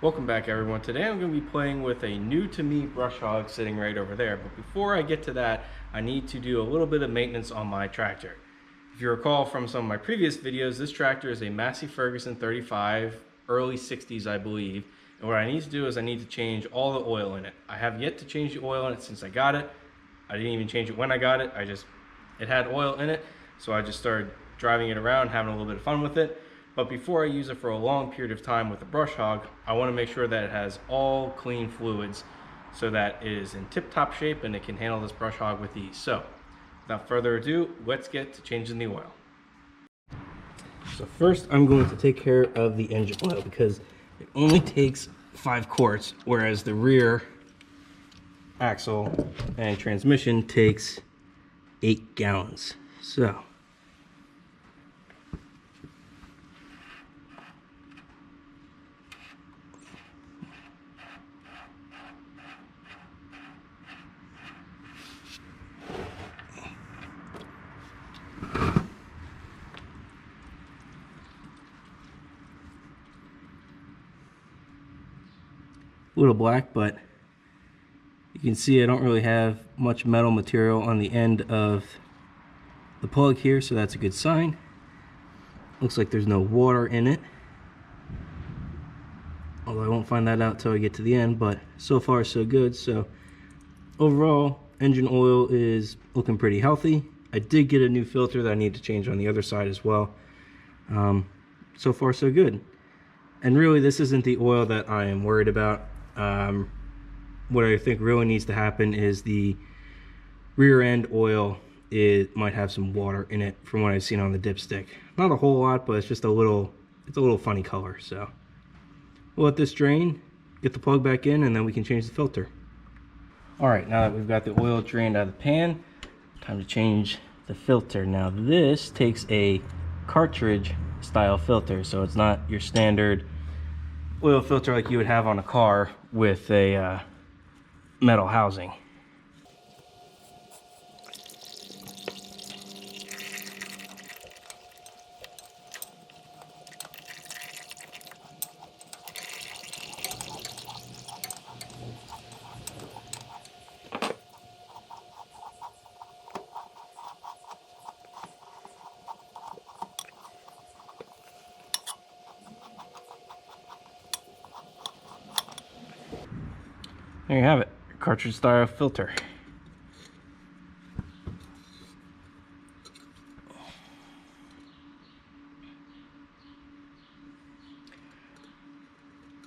Welcome back, everyone. Today I'm going to be playing with a new to me brush hog sitting right over there. But before I get to that, I need to do a little bit of maintenance on my tractor. If you recall from some of my previous videos, this tractor is a Massey Ferguson 35, early 60s, I believe. And what I need to do is I need to change all the oil in it. I have yet to change the oil in it since I got it. I didn't even change it when I got it. It had oil in it, so I just started driving it around, having a little bit of fun with it. But before I use it for a long period of time with the brush hog, I want to make sure that it has all clean fluids so that it is in tip-top shape and it can handle this brush hog with ease. So without further ado, let's get to changing the oil. So first I'm going to take care of the engine oil because it only takes 5 quarts, whereas the rear axle and transmission takes 8 gallons. So a little black, but you can see I don't really have much metal material on the end of the plug here, so that's a good sign. Looks like there's no water in it, although I won't find that out till I get to the end, but so far so good. So overall, engine oil is looking pretty healthy. I did get a new filter that I need to change on the other side as well. So far so good. And really, this isn't the oil that I am worried about. What I think really needs to happen is the rear end oil. It might have some water in it from what I've seen on the dipstick. Not a whole lot, but it's just a little funny color. So we'll let this drain, get the plug back in, and then we can change the filter. All right, now that we've got the oil drained out of the pan, time to change the filter. Now this takes a cartridge style filter, so it's not your standard oil filter like you would have on a car with a metal housing. There you have it, cartridge style filter.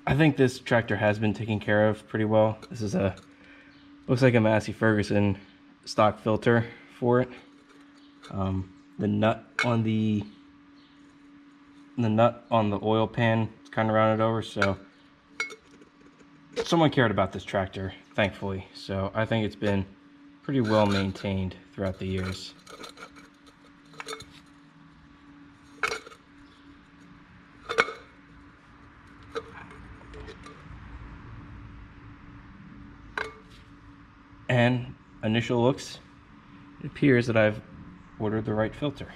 I think this tractor has been taken care of pretty well. This is looks like a Massey Ferguson stock filter for it. The nut on the oil pan is kind of rounded over, so someone cared about this tractor, thankfully. So I think it's been pretty well maintained throughout the years. And initial looks, it appears that I've ordered the right filter.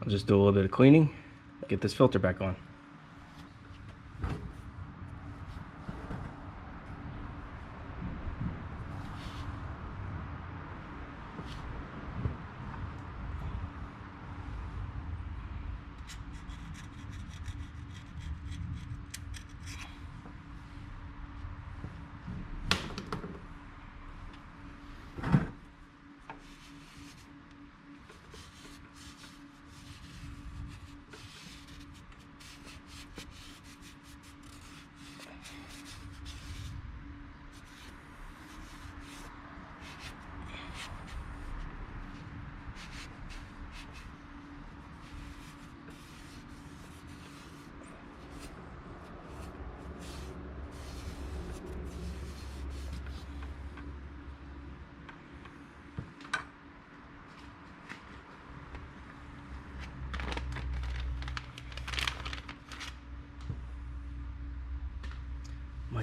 I'll just do a little bit of cleaning, get this filter back on.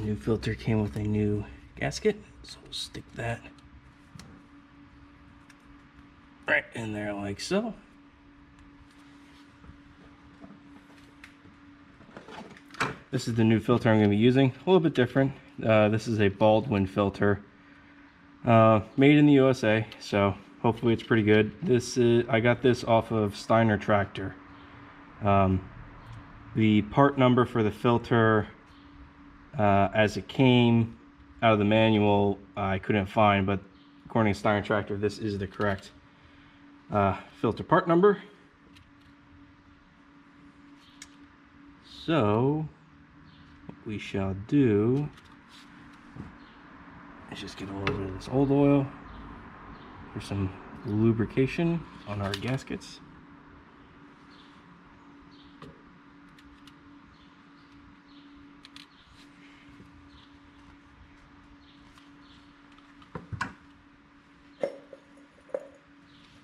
new filter came with a new gasket, so we'll stick that right in there like so. This is the new filter I'm going to be using, a little bit different. This is a Baldwin filter, made in the USA, so hopefully it's pretty good. I got this off of Steiner Tractor. The part number for the filter, as it came out of the manual, I couldn't find, but according to Steiner Tractor, this is the correct filter part number. So what we shall do is just get a little bit of this old oil for some lubrication on our gaskets.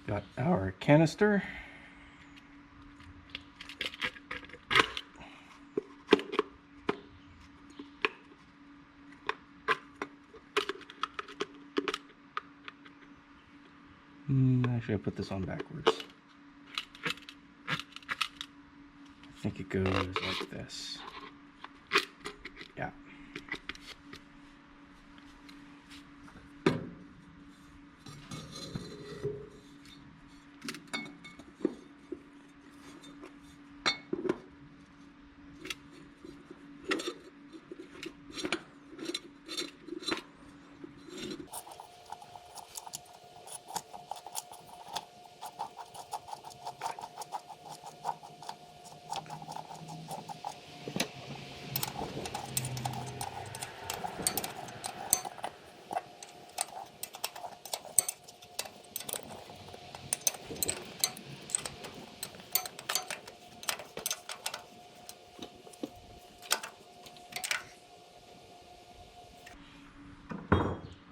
Got our canister. Actually, I put this on backwards. I think it goes like this. Yeah.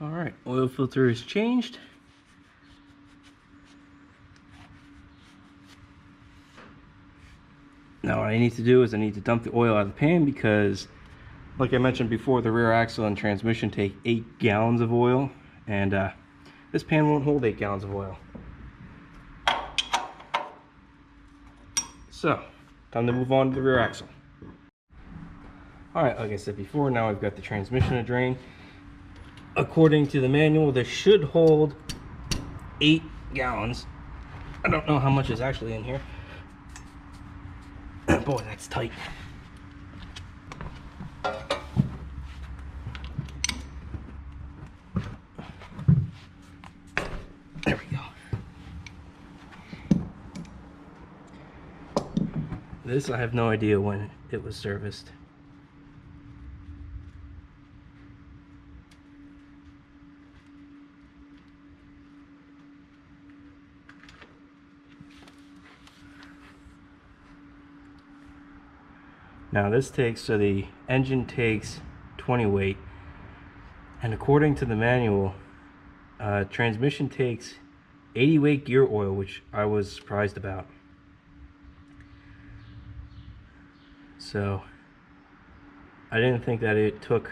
All right, oil filter is changed. Now what I need to do is I need to dump the oil out of the pan because, like I mentioned before, the rear axle and transmission take 8 gallons of oil, and this pan won't hold 8 gallons of oil. So, time to move on to the rear axle. All right, like I said before, now I've got the transmission to drain. According to the manual, this should hold 8 gallons. I don't know how much is actually in here. Boy, that's tight. There we go. This, I have no idea when it was serviced. Now this takes, so the engine takes 20 weight, and according to the manual, transmission takes 80 weight gear oil, which I was surprised about. So I didn't think that it took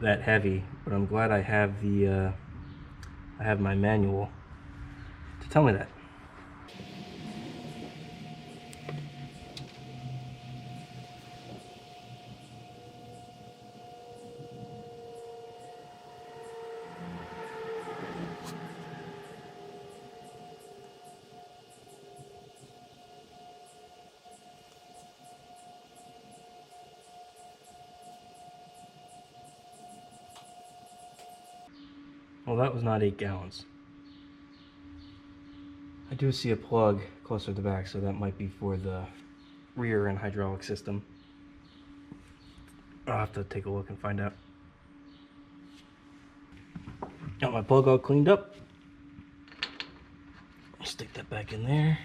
that heavy, but I'm glad I have the I have my manual to tell me that. Well, that was not 8 gallons. I do see a plug closer to the back, so that might be for the rear and hydraulic system. I'll have to take a look and find out. Got my plug all cleaned up. Stick that back in there.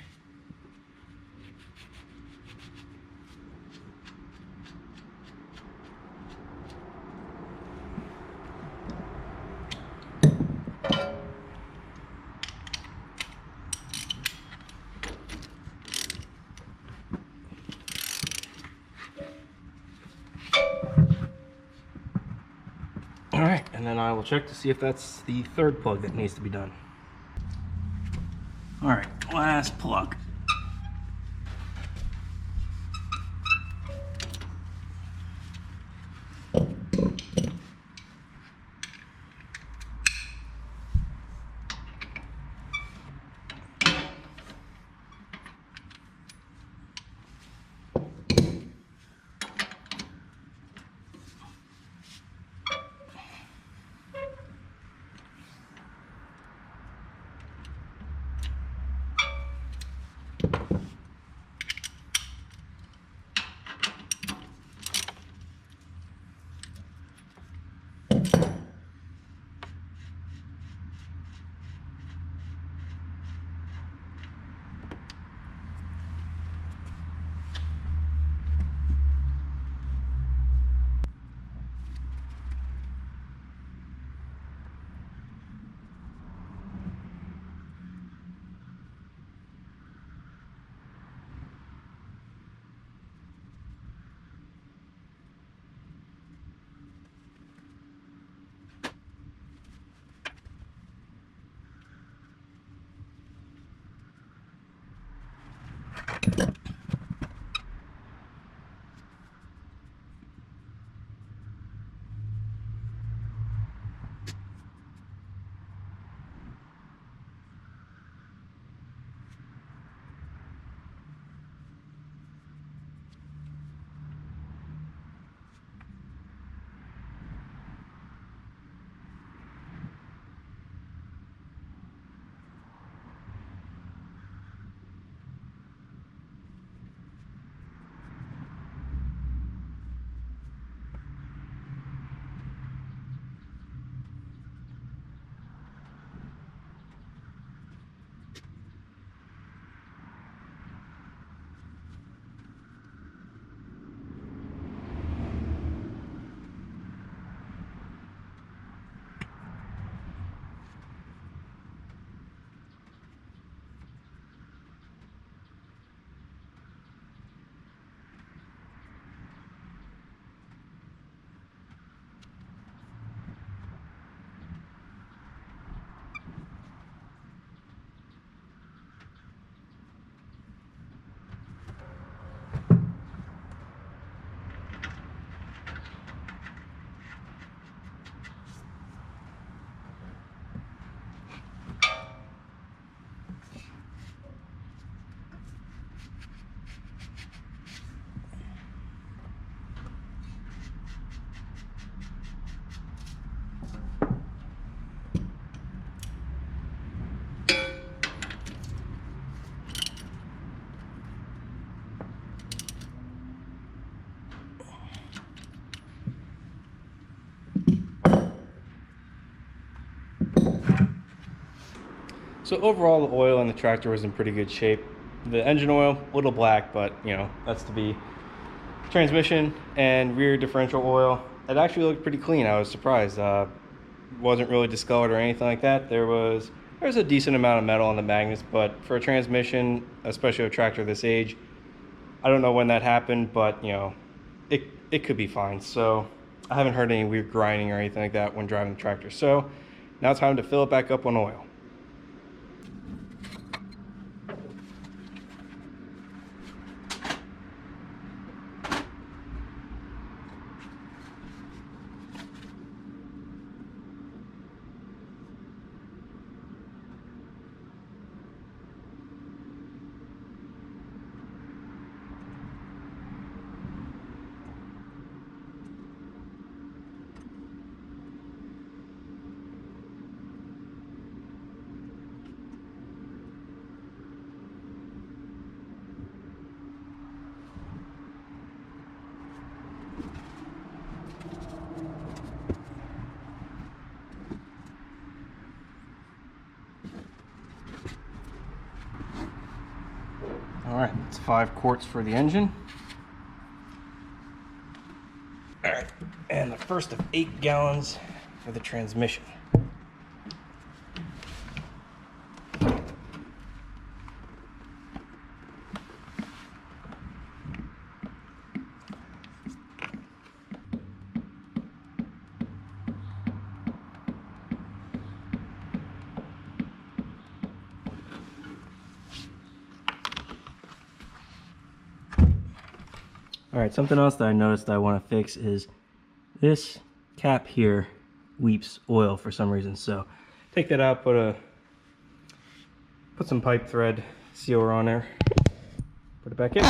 All right, and then I will check to see if that's the third plug that needs to be done. All right, last plug. So overall, the oil in the tractor was in pretty good shape. The engine oil, a little black, but you know, that's to be. Transmission and rear differential oil, it actually looked pretty clean. I was surprised. Wasn't really discolored or anything like that. There's a decent amount of metal on the magnets, but for a transmission, especially a tractor this age, I don't know when that happened, but you know, it could be fine. So I haven't heard any weird grinding or anything like that when driving the tractor. So now it's time to fill it back up on oil. All right, it's 5 quarts for the engine. All right, and the first of 8 gallons for the transmission. Alright, something else that I noticed that I want to fix is this cap here weeps oil for some reason. So take that out, put some pipe thread sealer on there, put it back in.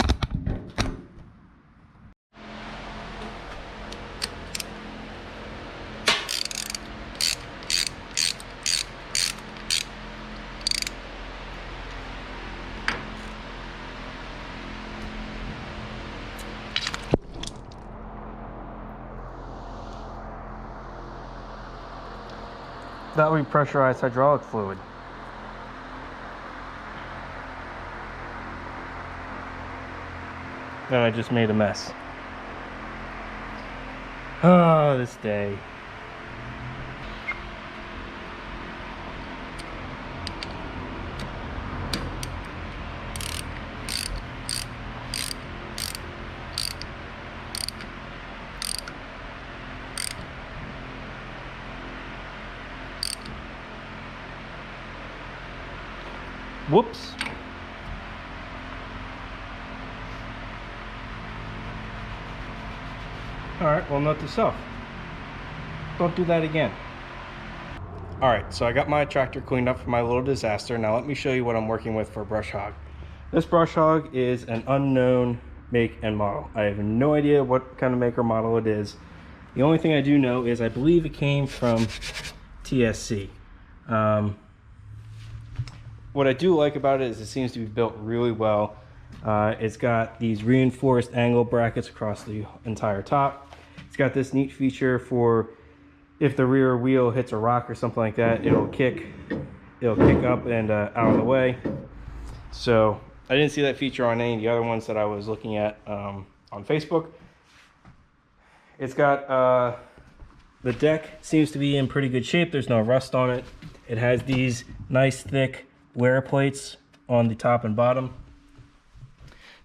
That would be pressurized hydraulic fluid. And I just made a mess. Oh, this day. Whoops. Alright, well, note to self. Don't do that again. Alright, so I got my tractor cleaned up for my little disaster. Now let me show you what I'm working with for a brush hog. This brush hog is an unknown make and model. I have no idea what kind of make or model it is. The only thing I do know is I believe it came from TSC. What I do like about it is it seems to be built really well. It's got these reinforced angle brackets across the entire top. It's got this neat feature for if the rear wheel hits a rock or something like that, it'll kick up and out of the way. So I didn't see that feature on any of the other ones that I was looking at on Facebook. It's got the deck seems to be in pretty good shape. There's no rust on it. It has these nice thick wear plates on the top and bottom.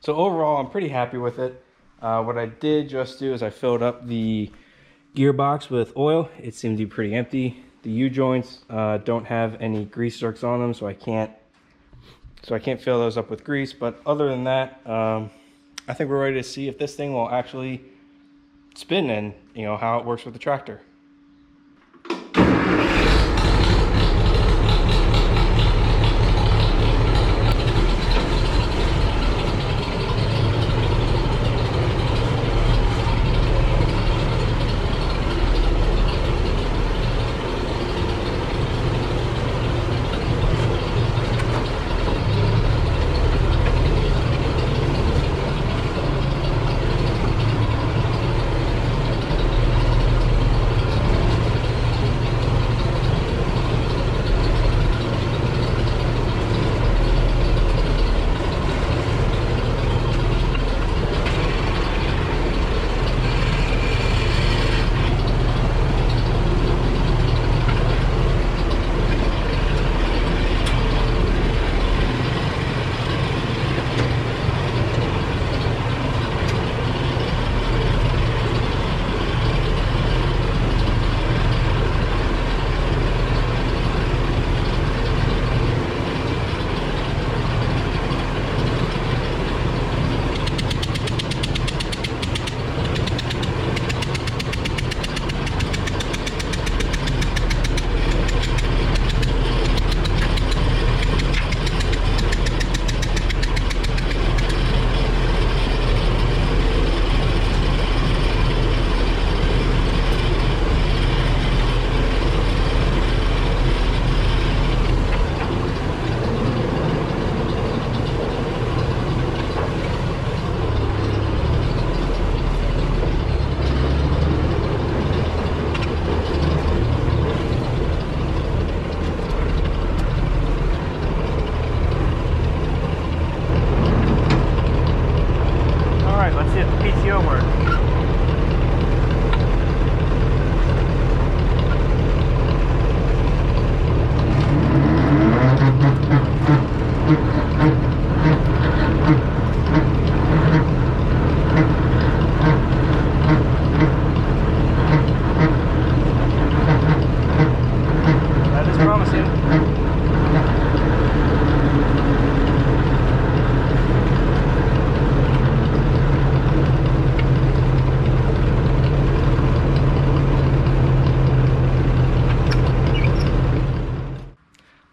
So overall, I'm pretty happy with it. What I did just do is I filled up the gearbox with oil. It seemed to be pretty empty. The U-joints don't have any grease zerks on them, so I can't fill those up with grease. But other than that, I think we're ready to see if this thing will actually spin and how it works with the tractor.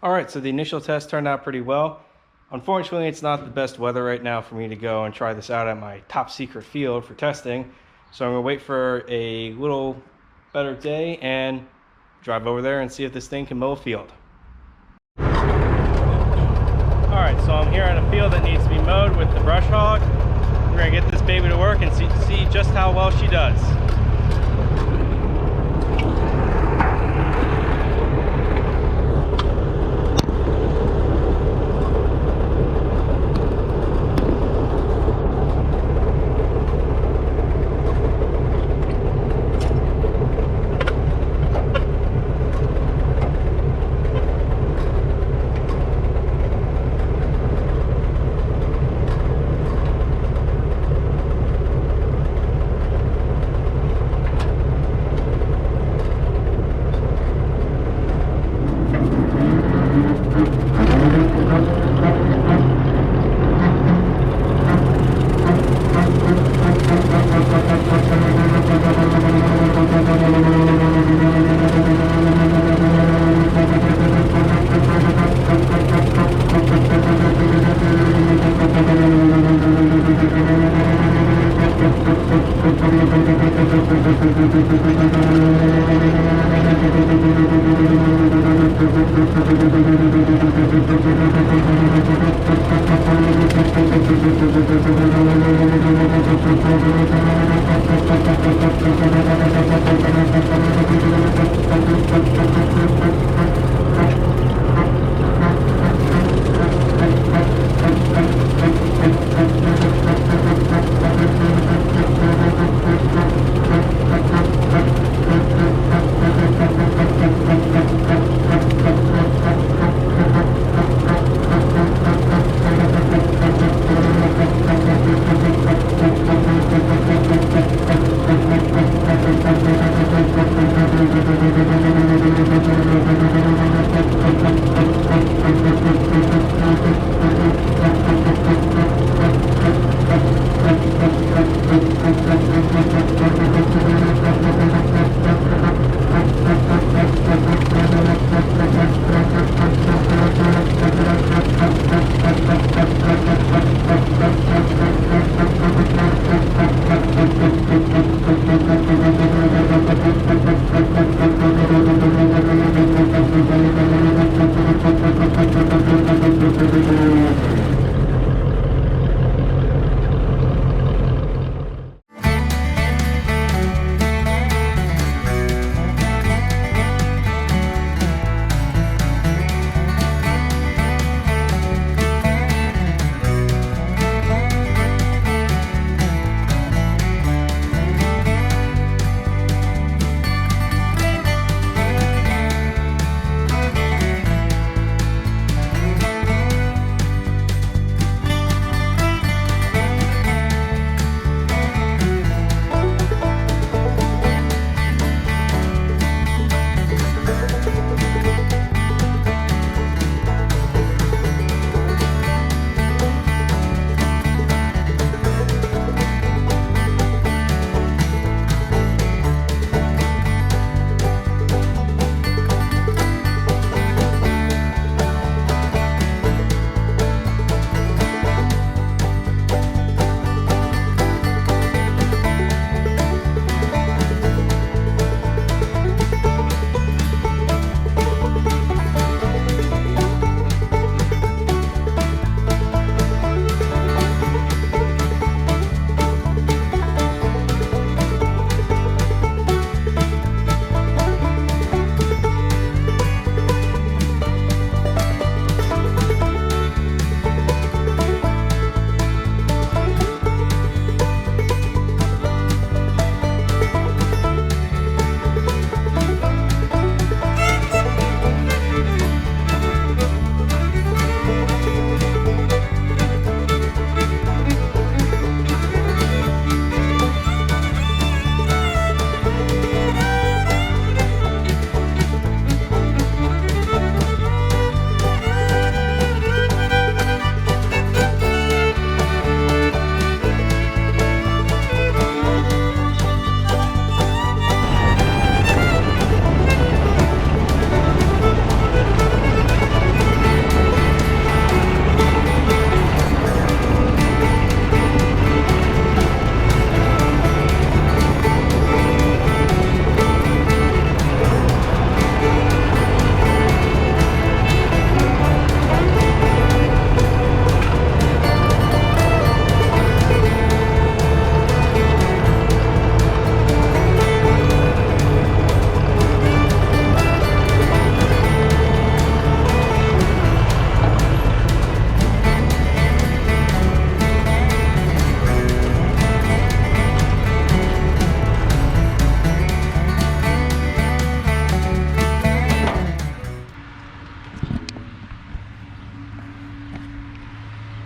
All right, so the initial test turned out pretty well. Unfortunately, it's not the best weather right now for me to go and try this out at my top secret field for testing. So I'm gonna wait for a little better day and drive over there and see if this thing can mow a field. All right, so I'm here at a field that needs to be mowed with the brush hog. We're gonna get this baby to work and see just how well she does.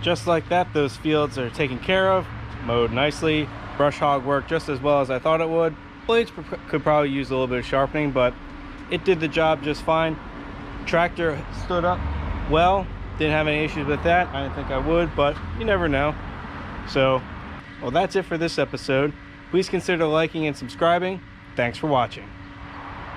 just like that, those fields are taken care of, mowed nicely. Brush hog worked just as well as I thought it would. Blades could probably use a little bit of sharpening, but it did the job just fine. Tractor stood up well, didn't have any issues with that. I didn't think I would, but you never know. So, well, that's it for this episode. Please consider liking and subscribing. Thanks for watching.